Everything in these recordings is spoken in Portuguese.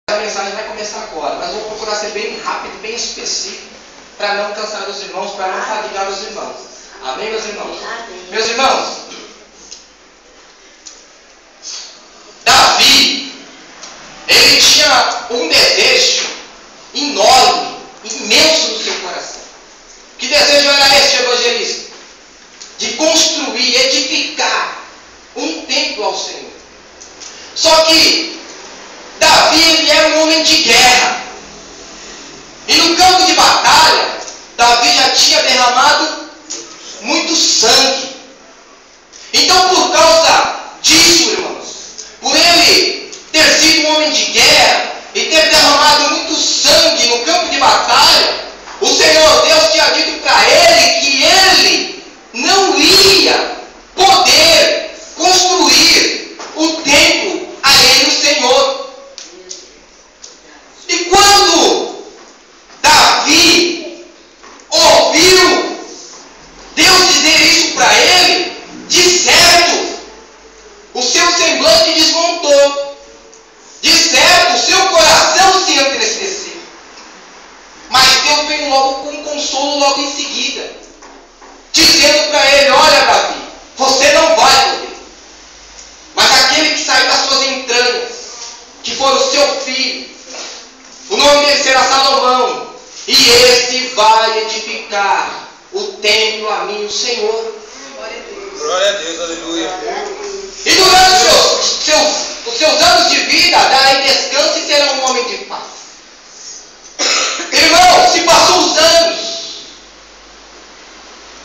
A mensagem vai começar agora, mas vou procurar ser bem rápido, bem específico, para não cansar os irmãos, para não fadigar os irmãos. Amém, meus irmãos? Amém. Meus irmãos, Davi, ele tinha um desejo enorme, imenso no seu coração. Que desejo era esse, evangelista? De construir, edificar um templo ao Senhor. Só que Davi, ele era um homem de guerra. E no campo de batalha, Davi já tinha derramado muito sangue. Então, por causa disso, irmãos, por ele ter sido um homem de guerra e ter derramado muito sangue no campo de batalha, o Senhor Deus tinha dito para ele que ele não ia poder construir o templo a ele, o Senhor. E quando Davi ouviu Deus dizer isso para ele, de certo, o seu semblante desmontou. De certo, o seu coração se entristeceu. Mas Deus veio logo com um consolo logo em seguida, dizendo para ele: olha, Davi, você não vai poder. Mas aquele que sair das suas entranhas, que for o seu filho, o nome dele será Salomão, e esse vai edificar o templo a mim, o Senhor. Glória a Deus, aleluia. E durante os seus anos de vida, dará descanso e será um homem de paz. Irmão, se passou os anos,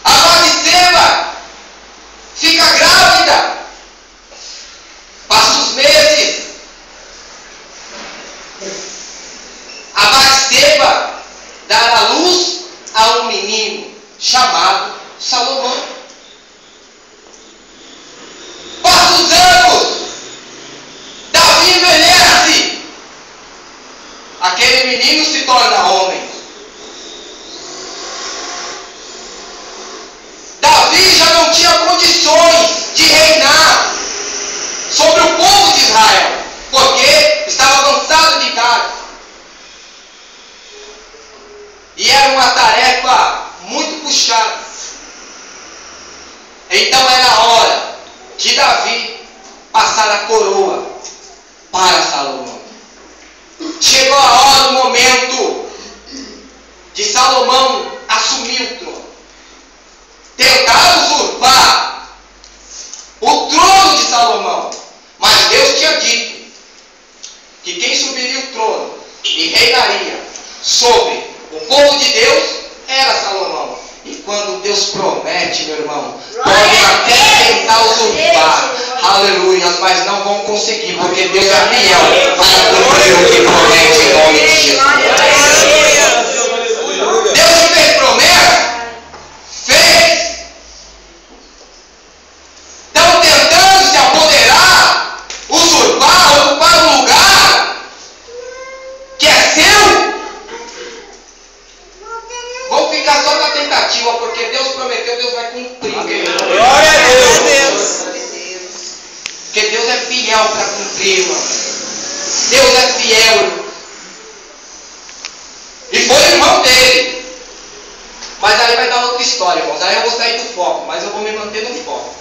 a Batseba fica grávida, passa os meses, a Batseba dará luz a um menino chamado Salomão. Passa os anos, Davi envelhece, aquele menino se torna homem. Davi já não tinha condições de reinar sobre o povo de Israel, porque estava avançado de idade. E era uma tarefa muito puxada. Então era a hora de Davi passar a coroa para Salomão. Chegou a hora, o momento de Salomão assumir o trono. Tentaram usurpar o trono de Salomão, mas Deus tinha dito que quem subiria o trono e reinaria sobre o povo de Deus era Salomão. E quando Deus promete, meu irmão, podem até tentar usurpar, aleluia, mas não vão conseguir, porque Deus é fiel para cumprir o que promete em nome de Jesus. Deus que fez promessa, fez. Estão tentando se apoderar, usurpar, ocupar um lugar que é seu. Vão ficar só na tentativa, porque Deus prometeu, Deus vai cumprir. Glória a Deus. Porque Deus é fiel para cumprir, irmão. Deus é fiel, irmão. E foi irmão dele. Mas aí vai dar outra história, irmãos. Aí eu vou sair do foco, mas eu vou me manter no foco.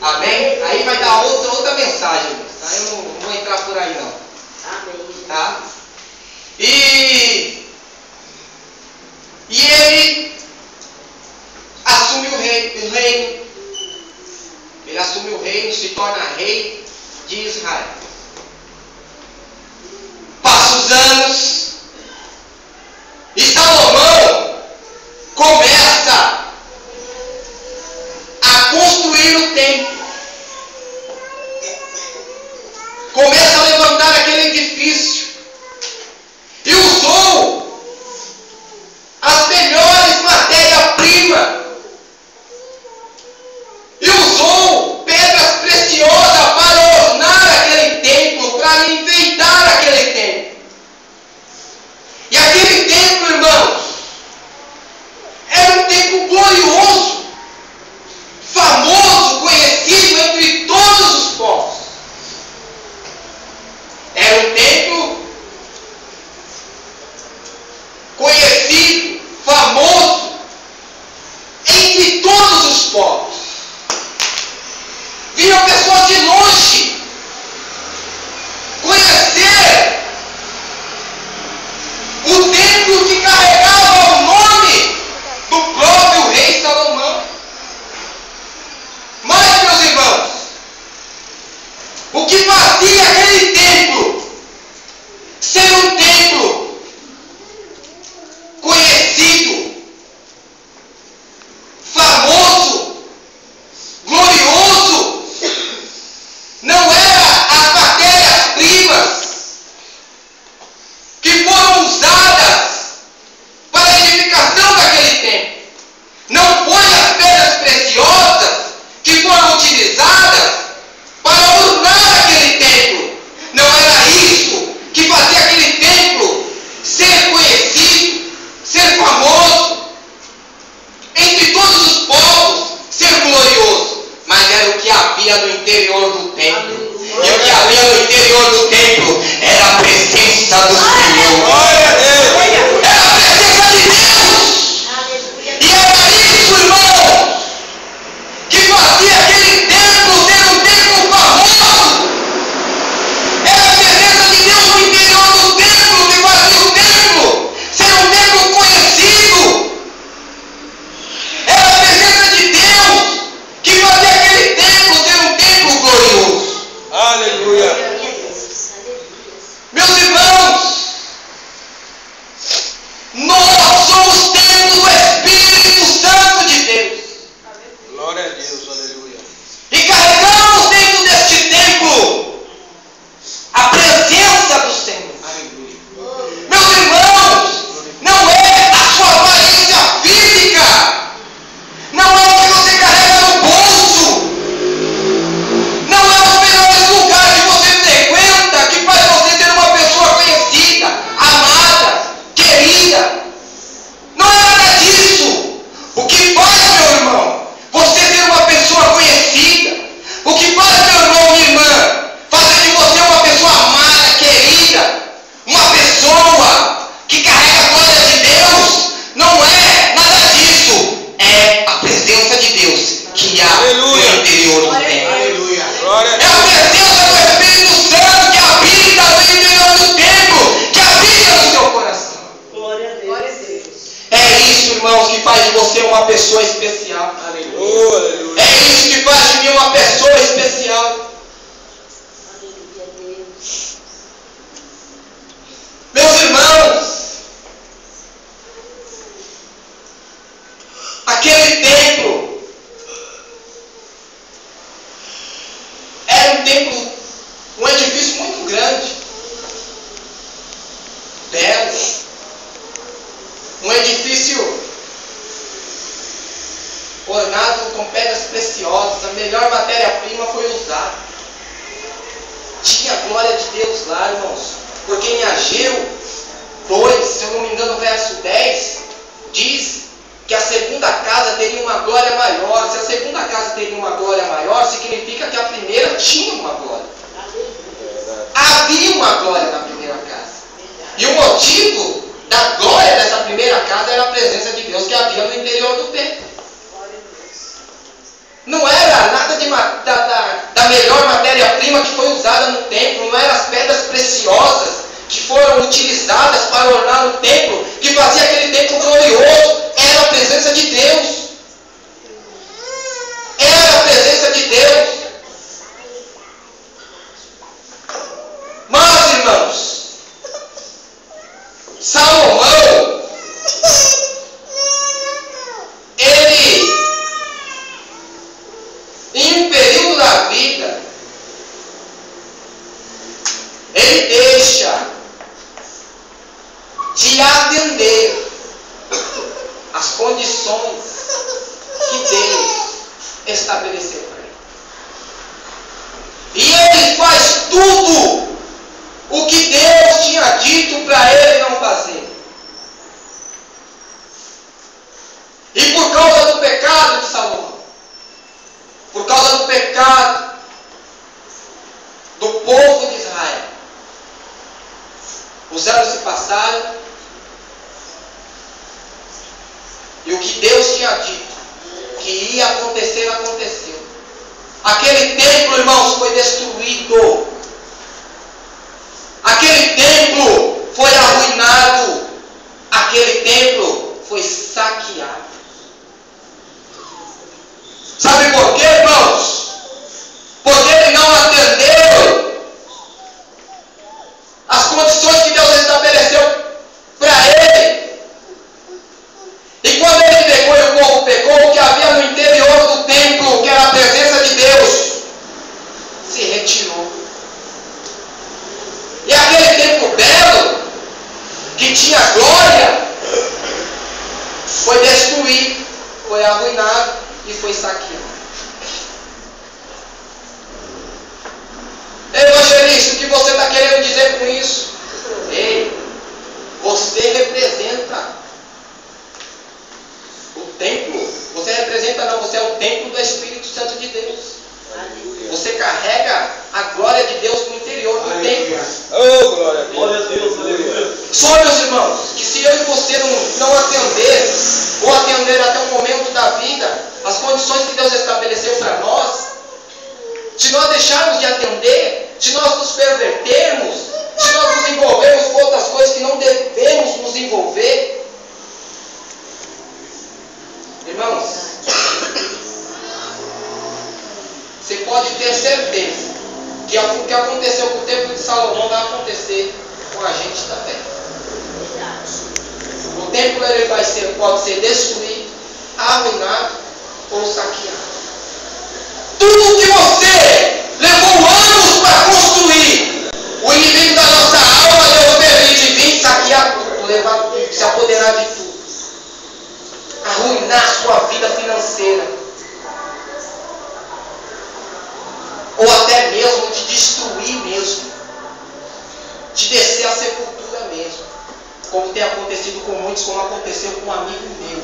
Amém? Aí vai dar outra mensagem, irmãos. Aí eu não vou entrar por aí, não. Amém. Tá? E ele assume o reino. Ele assume o reino, se torna rei de Israel. Passa os anos e Salomão começa a construir o templo. Começa a levantar aquele edifício. E usou as melhores matérias-primas. E usou pedras preciosas para ornar aquele templo, para enfeitar aquele templo. você uma pessoa especial. Oh, aleluia. É isso que faz de mim uma pessoa especial. Meus irmãos, aquele templo era um templo, um edifício muito grande, belo, um edifício ornado com pedras preciosas, a melhor matéria-prima foi usada. Tinha a glória de Deus lá, irmãos. Porque em Ageu 2, se eu não me engano, verso 10, diz que a segunda casa teria uma glória maior. Se a segunda casa teria uma glória maior, significa que a primeira tinha uma glória. Havia uma glória na primeira casa. E o motivo da glória dessa primeira casa era a presença de Deus que havia no interior do templo. Não era nada da melhor matéria-prima que foi usada no templo, não eram as pedras preciosas que foram utilizadas para ornar o templo, que fazia aquele templo glorioso, era a presença de Deus. Era a presença de Deus. Mas, irmãos, Salomão, ele, em um período da vida, ele deixa de atender as condições que Deus estabeleceu para ele. E ele faz tudo o que Deus tinha dito para ele não fazer. E por causa do pecado de Salomão, por causa do pecado do povo de Israel, os anos se passaram e o que Deus tinha dito que ia acontecer, aconteceu. Aquele templo, irmãos, foi destruído. Aquele templo foi arruinado. Aquele templo foi saqueado. Sabe por quê, irmãos? Porque ele não atendeu as condições que Deus estabeleceu para ele. E quando ele pecou e o povo pecou, o que havia no interior do templo, que era a presença de Deus, se retirou. E aquele templo belo, que tinha glória, foi destruído, foi arruinado e foi saqueado. Evangelista, o que você está querendo dizer com isso? Ei, você representa o templo. Você representa, não, você é o templo do Espírito Santo de Deus. Você carrega a glória de Deus no interior do templo. Oh, glória a Deus, aleluia. Só, meus irmãos, que se eu e você não atender, ou atender até o momento da vida, as condições que Deus estabeleceu para nós, se nós deixarmos de atender, se nós nos pervertermos, se nós nos envolvermos com outras coisas que não devemos nos envolver, irmãos, você pode ter certeza que o que aconteceu com o templo de Salomão vai acontecer com a gente também. O templo ele pode ser destruído, arruinado ou saqueado. Tudo que você levou anos para construir, o inimigo da nossa alma, Deus permite vir saquear tudo, levar tudo, se apoderar de tudo, arruinar a sua vida financeira, ou até mesmo de destruir mesmo, de descer à sepultura mesmo, como tem acontecido com muitos, como aconteceu com um amigo meu,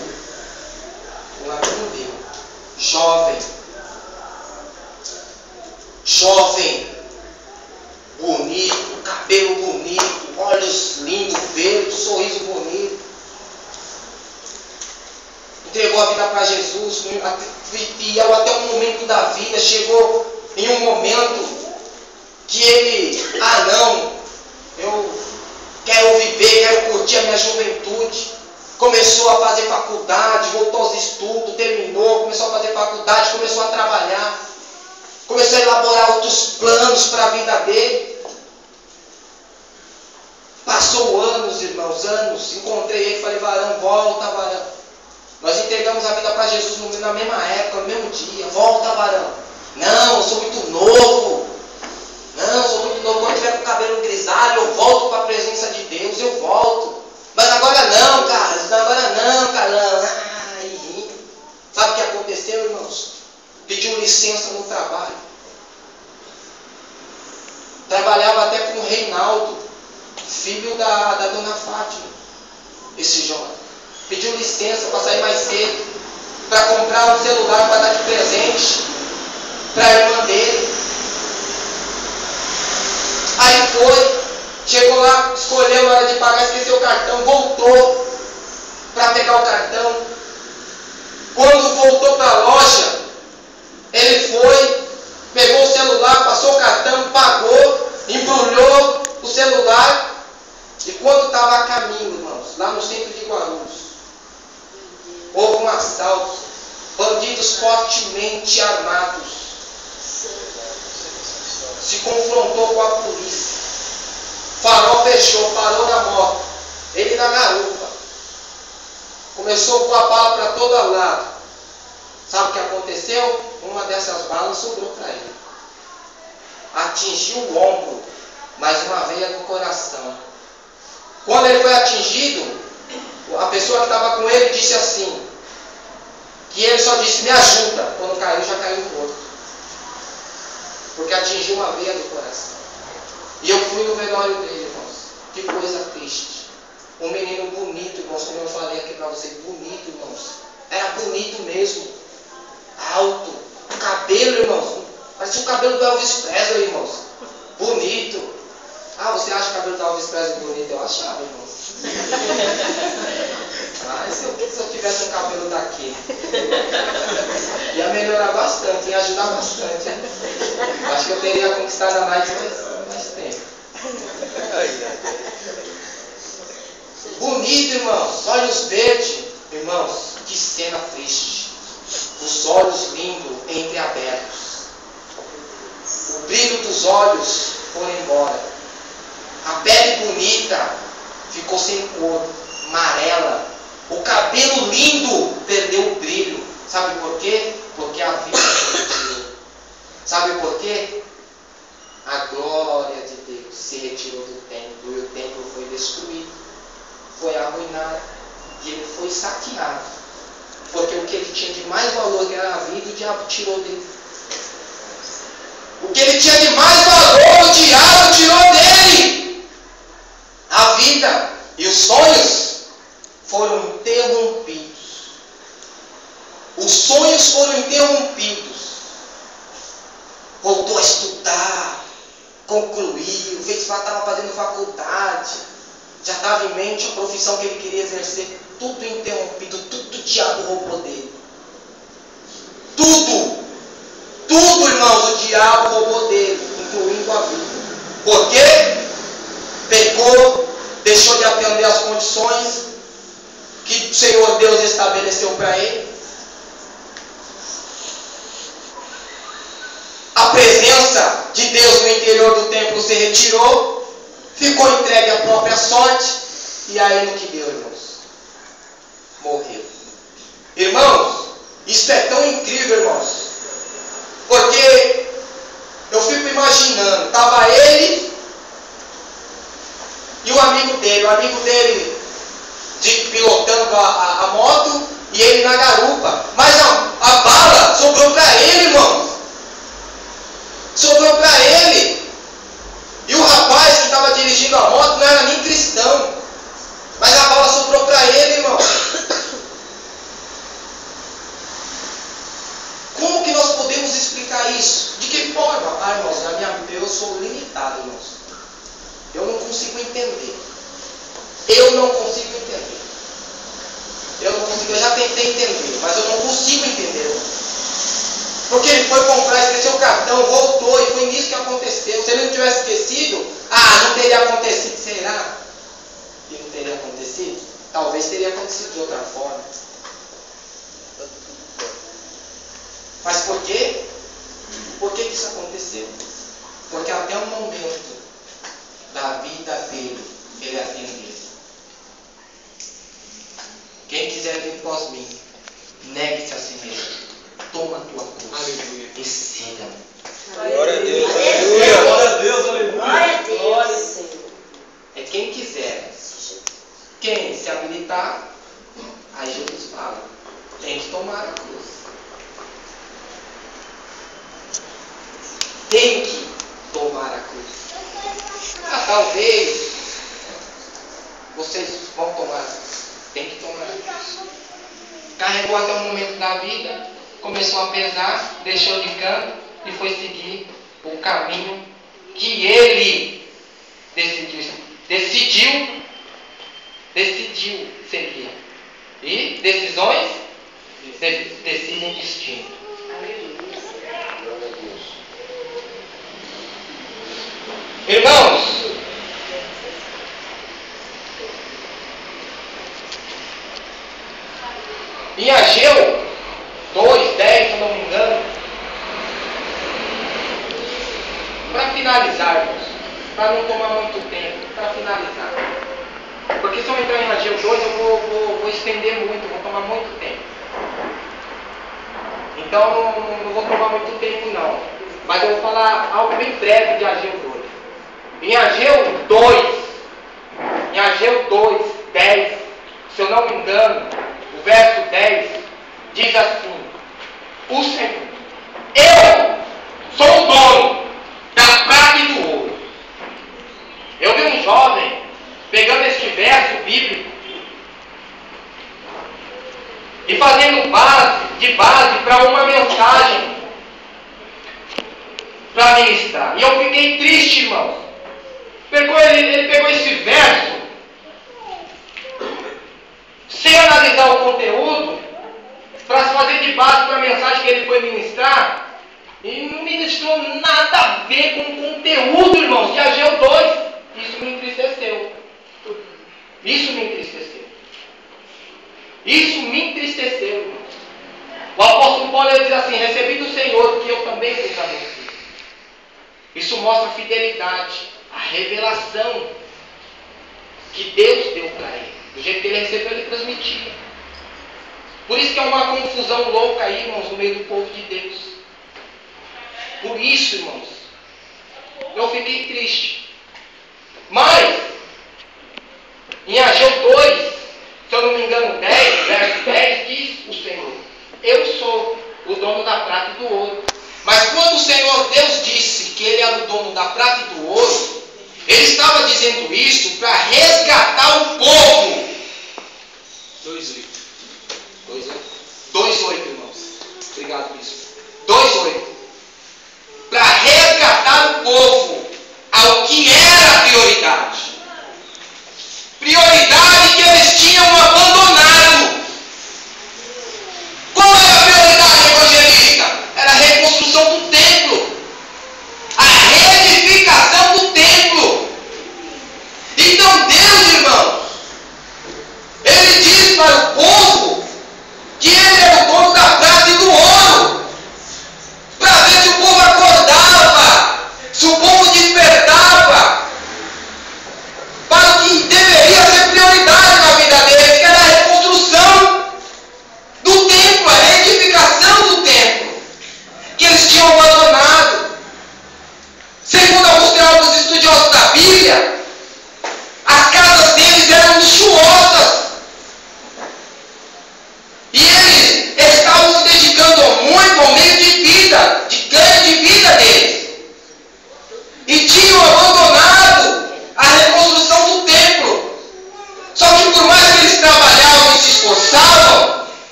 jovem, bonito, cabelo bonito, olhos lindos, verde, sorriso bonito, entregou a vida para Jesus, fiel até o momento da vida, chegou em um momento que ele, eu quero viver, quero curtir a minha juventude, começou a fazer faculdade, voltou aos estudos, terminou, começou a fazer faculdade, começou a trabalhar, começou a elaborar outros planos para a vida dele. Passou anos, irmãos, anos, encontrei ele e falei, varão, volta, varão. Nós entregamos a vida para Jesus na mesma época, no mesmo dia. Volta, varão. Não, eu sou muito novo. Não, eu sou muito novo. Quando tiver com o cabelo grisalho, eu volto para a presença de Deus, eu volto. Mas agora não, cara. Agora não, Carlão. Sabe o que aconteceu, irmãos? Pediu licença no trabalho. Trabalhava até com o Reinaldo, filho da dona Fátima. Esse jovem. Pediu licença para sair mais cedo, para comprar um celular para dar de presente para a irmã dele. Aí foi, chegou lá, escolheu na hora de pagar, esqueceu o cartão, voltou para pegar o cartão. Quando voltou para a loja, ele foi, pegou o celular, passou o cartão, pagou, embrulhou o celular. E quando estava a caminho, irmãos, lá no centro de Guarulhos, houve um assalto, bandidos fortemente armados, se confrontou com a polícia, farol fechou, parou na moto, ele na garupa, começou a pôr a bala para todo lado. Sabe o que aconteceu? Uma dessas balas sobrou para ele, atingiu o ombro, mas uma veia no coração. Quando ele foi atingido, a pessoa que estava com ele disse assim, que ele só disse, me ajuda. Quando caiu, já caiu morto. Porque atingiu uma veia do coração. E eu fui no velório dele, irmãos. Que coisa triste. Um menino bonito, irmãos, como eu falei aqui para vocês, bonito, irmãos. Era bonito mesmo. Alto. O cabelo, irmãos. Parecia o cabelo do Elvis Presley, irmãos. Bonito. Ah, você acha o cabelo do Elvis Presley bonito? Eu achava, irmãos. Se eu tivesse um cabelo daqui, ia melhorar bastante, ia ajudar bastante. Acho que eu teria conquistado a mais tempo. Bonito, irmãos, olhos verdes, irmãos, que cena triste. Os olhos lindos entreabertos. O brilho dos olhos foi embora. A pele bonita ficou sem cor, amarela. O cabelo lindo perdeu o brilho. Sabe por quê? Porque a vida se retirou. Sabe por quê? A glória de Deus se retirou do templo e o templo foi destruído, foi arruinado e ele foi saqueado. Porque o que ele tinha de mais valor, que era a vida, o diabo tirou dele. O que ele tinha de mais valor, o diabo tirou dele. A vida e os sonhos foram interrompidos. Os sonhos foram interrompidos. Voltou a estudar, concluiu, estava fazendo faculdade, já estava em mente a profissão que ele queria exercer. Tudo interrompido, tudo o diabo roubou dele. Tudo, irmãos, o diabo roubou dele, incluindo a vida. Por quê? Pecou, deixou de atender às condições que o Senhor Deus estabeleceu para ele. A presença de Deus no interior do templo se retirou, ficou entregue à própria sorte, e aí no que deu, irmãos? Morreu. Irmãos, isso é tão incrível, irmãos, porque eu fico imaginando, estava ele e o amigo dele pilotando a moto e ele na garupa, mas a bala sobrou para ele, irmãos. Sobrou para ele. E o rapaz que estava dirigindo a moto não era nem cristão, mas a bala sobrou para ele, irmão. Como que nós podemos explicar isso? De que forma? Irmãos, eu sou limitado, irmãos. Eu não consigo entender. Eu já tentei entender, mas eu não consigo entender, irmãos. Porque ele foi comprar, esqueceu o cartão, voltou e foi nisso que aconteceu. Se ele não tivesse esquecido, não teria acontecido. Será que não teria acontecido? talvez teria acontecido de outra forma. Mas por quê? Por que isso aconteceu? Porque até o momento da vida dele, ele atendeu. Quem quiser vir após mim, negue-se a si mesmo. Toma a tua cruz e siga-me. Glória a Deus, aleluia. Glória a Deus, aleluia. Glória a Deus, Senhor. É quem quiser. Quem se habilitar, aí Jesus fala, tem que tomar a cruz. Tem que tomar a cruz. Talvez vocês vão tomar. Tem que tomar a cruz. Carregou até o momento da vida, começou a pesar, deixou de canto e foi seguir o caminho que ele decidiu seguir. E decisões decidem destino. Irmãos, em Ageu 2:10, se eu não me engano, para finalizar, irmãos, para não tomar muito tempo, para finalizar, porque se eu entrar em Ageu 2 eu vou estender muito, vou tomar muito tempo. Então não vou tomar muito tempo não, mas eu vou falar algo bem breve de Ageu 2. Em Ageu 2:10, se eu não me engano, o verso 10 diz assim: o Senhor, eu sou o dono da prata e do ouro. Eu vi um jovem pegando este verso bíblico e fazendo base para uma mensagem para ministrar. E eu fiquei triste, irmãos. Ele pegou esse verso sem analisar o conteúdo para se fazer de base para a mensagem que ele foi ministrar e não ministrou nada a ver com o conteúdo, irmãos, de Ageu 2. Isso me entristeceu. Irmãos. O apóstolo Paulo diz assim: recebi do Senhor o que eu também vos anuncio. Isso mostra a fidelidade, a revelação que Deus deu para ele. Do jeito que ele recebeu, ele transmitia. Por isso que é uma confusão louca aí, irmãos, no meio do povo de Deus. Por isso, irmãos, eu fiquei triste. Mas, em Ageu 2, se eu não me engano, 10, verso 10, diz o Senhor: eu sou o dono da prata e do ouro. Mas quando o Senhor Deus disse que Ele era o dono da prata e do ouro, Ele estava dizendo isso para resgatar o povo. 2:8, irmãos. Obrigado, bispo. 2:8. Para resgatar o povo ao que era a prioridade. Prioridade que eles tinham abandonado. Qual era a prioridade evangelista? Era a reconstrução do templo. A reedificação do templo. Então Deus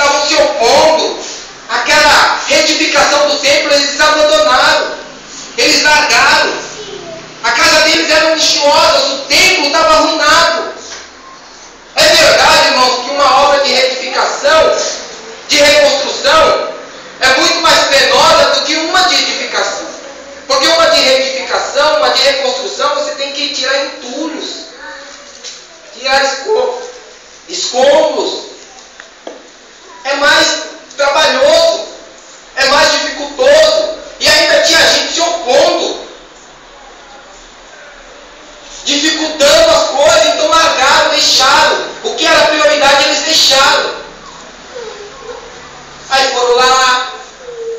estavam se opondo àquela retificação do templo, eles abandonaram. Eles largaram. A casa deles era luxuosa, o templo estava arruinado. É verdade, irmãos, que uma obra de retificação, de reconstrução, é muito mais penosa do que uma de edificação. Porque uma de retificação, uma de reconstrução, você tem que tirar entulhos, tirar escombros. É mais trabalhoso, é mais dificultoso. E ainda tinha gente se opondo, dificultando as coisas, então largaram, deixaram. O que era prioridade eles deixaram. Aí foram lá,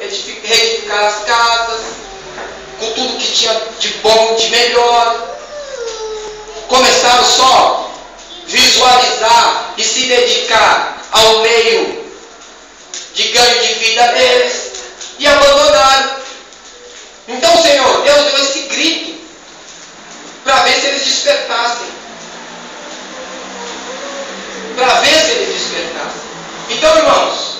reedificaram as casas, com tudo que tinha de bom, de melhor. Começaram só a visualizar e se dedicar ao meio de ganho de vida deles e abandonaram. Então, Senhor, Deus deu esse grito para ver se eles despertassem. Para ver se eles despertassem. Então, irmãos,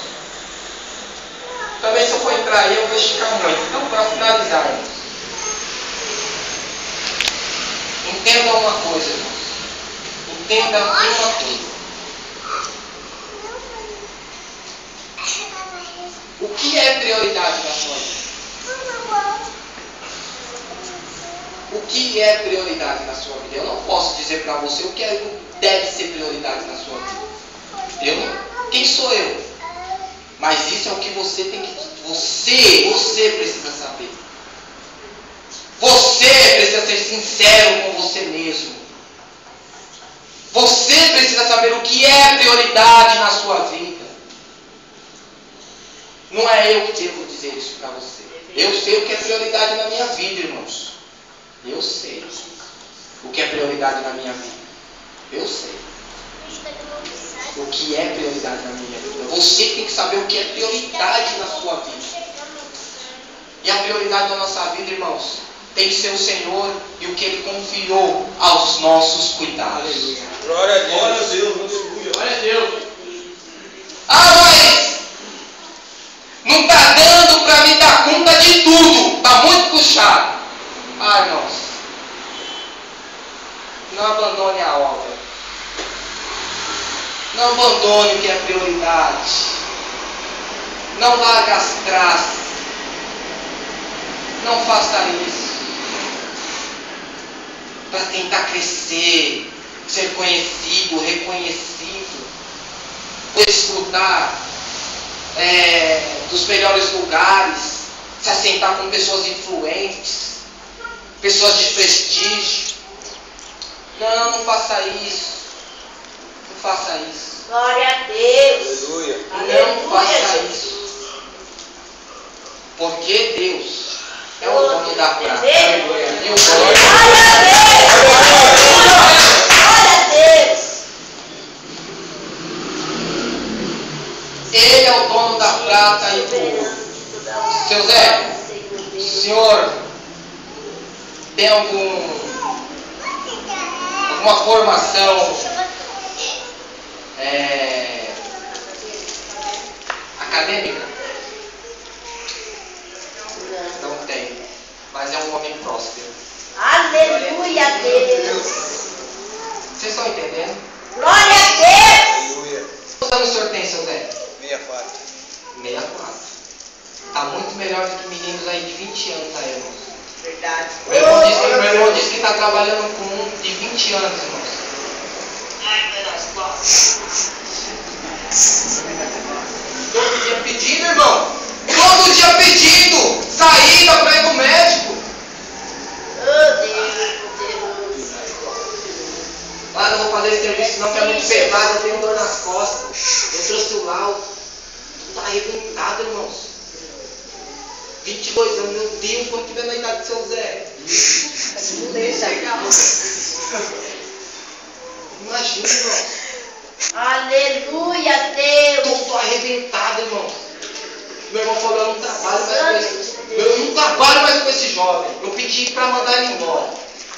também se eu for entrar aí eu vou esticar muito. Então, para finalizar, irmãos, entenda uma coisa, irmãos. Entenda uma coisa. O que é prioridade na sua vida? O que é prioridade na sua vida? Eu não posso dizer para você o que deve ser prioridade na sua vida. Quem sou eu? Mas isso é o que você tem que... Você precisa saber. Você precisa ser sincero com você mesmo. Você precisa saber o que é prioridade na sua vida. Não é eu que devo dizer isso para você. Eu sei o que é prioridade na minha vida, irmãos. Eu sei o que é prioridade na minha vida. Eu sei o que é prioridade na minha vida. Você tem que saber o que é prioridade na sua vida. E a prioridade da nossa vida, irmãos, tem que ser o Senhor e o que Ele confiou aos nossos cuidados. Aleluia. Glória a Deus. Glória a Deus. Aleluia. Glória a Deus. Mas não está dando para me dar conta de tudo. Está muito puxado. Irmãos, não abandone a obra. Não abandone o que é prioridade. Não largue as traças. Não faça isso para tentar crescer, ser conhecido, reconhecido, desfrutar dos melhores lugares, se assentar com pessoas influentes, pessoas de prestígio. Não faça isso. Não faça isso. Glória a Deus. Aleluia. Não faça isso. Porque Deus é o dono da prata. E o Glória a Deus. Glória a Deus. Ele é o dono da prata e do ouro. Seu Zé, o senhor tem alguma formação acadêmica? Não tem. Mas é um homem próspero. Aleluia a Deus. Vocês estão entendendo? Glória a Deus. Aleluia. Quantos anos o senhor tem, seu Zé? 64. 64. Está muito melhor do que meninos aí de 20 anos aí, irmãos. Verdade. Meu irmão disse que está trabalhando com um de 20 anos, irmãos. Todo dia pedindo, irmão. Todo dia pedindo saída para ir no médico. Oh Deus. Ah, não vou fazer esse serviço não, que é muito pesado, eu tenho dor nas costas. Eu trouxe o laudo. Tudo arrebentado, irmãos. 22 anos, meu Deus, quando tiver na idade do seu Zé. Não deixa. Imagina, irmão. Aleluia, Deus. Eu estou arrebentado, irmão. Meu irmão falou, eu não trabalho mais com esse. Eu não trabalho mais com esse jovem. Eu pedi para mandar ele embora.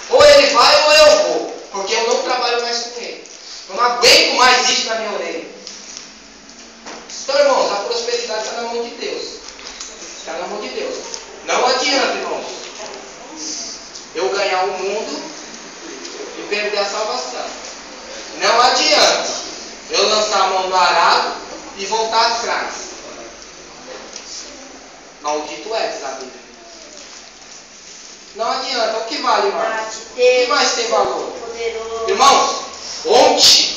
Ou ele vai ou eu vou. Porque eu não trabalho mais com ele. Eu não aguento mais isso na minha orelha. Então, irmãos, a prosperidade está na mão de Deus. Está na mão de Deus. Não adianta, irmãos, eu ganhar o mundo e perder a salvação. Não adianta eu lançar a mão no arado e voltar atrás. Maldito és, a Bíblia. Não adianta. O que vale, irmão? O que mais tem valor? Irmãos, ontem,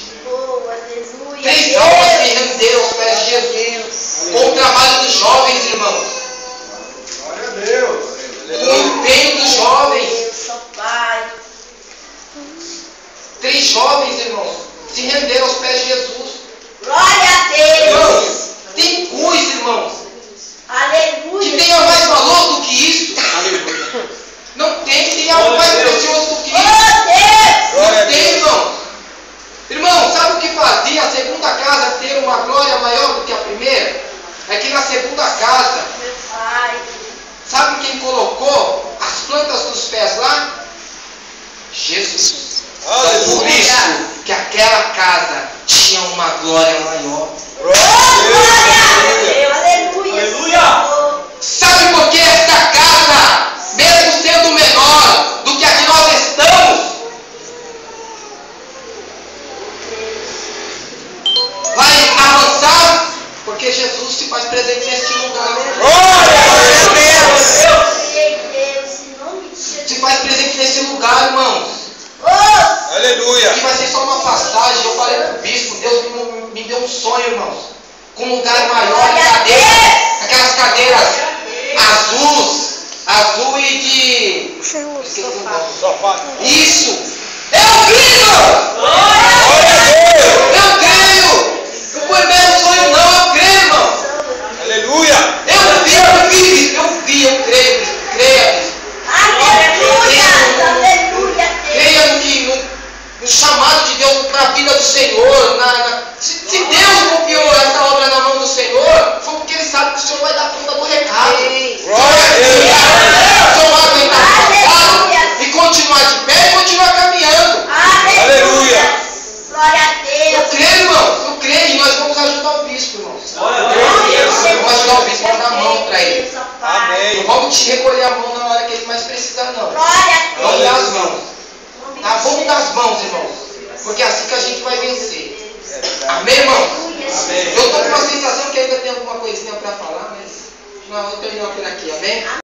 3 almas se renderam aos pés de Jesus. Com o trabalho dos jovens, irmãos. Glória a Deus. Com o empenho dos jovens. 3 jovens, irmãos, se renderam aos pés de Jesus. Glória a Deus. Irmãos, tem coisa, irmãos, Aleluia. que tenha mais valor do que isso. Não tem algo mais precioso do que isso. Não tem, irmão. Irmão, sabe o que fazia a segunda casa ter uma glória maior do que a primeira? É que na segunda casa, Meu Pai. sabe quem colocou as plantas dos pés lá? Jesus. Por isso que aquela casa tinha uma glória maior. Aleluia. Sabe por que esta casa, mesmo sendo menor do que a que nós estamos, vai avançar? Porque Jesus se faz presente neste lugar. Se faz presente nesse lugar, irmãos. Aleluia. Que vai ser só uma passagem. Eu falei para o bispo, Deus me deu um sonho, irmãos, com um lugar maior de cadeiras, aquelas cadeiras azul e de... Esqueci o nome. Sofá. Isso! Eu creio! Eu creio! Não foi meu sonho não, eu creio, irmão! Aleluia. Eu creio, creia. Creia no chamado de Deus para a vida do Senhor. Se Deus confiou essa obra na mão do Senhor, foi porque Ele sabe que o Senhor vai dar conta do recado. Glória a Deus. O Senhor vai aguentar sentado e continuar de pé e continuar caminhando. Aleluia. Glória a Deus. Eu creio, irmãos, eu creio. E nós vamos ajudar o bispo, irmãos. Vamos ajudar o bispo a dar a mão para ele. Amém. Não vamos te recolher a mão na hora que ele mais precisa, não. Vamos dar as mãos. Tá? Vamos dar as mãos, irmãos. Porque é assim que a gente vai vencer. Amém, irmãos? Amém. Eu estou com uma sensação que ainda tem alguma coisinha para falar, mas não, eu termino por aqui. Amém?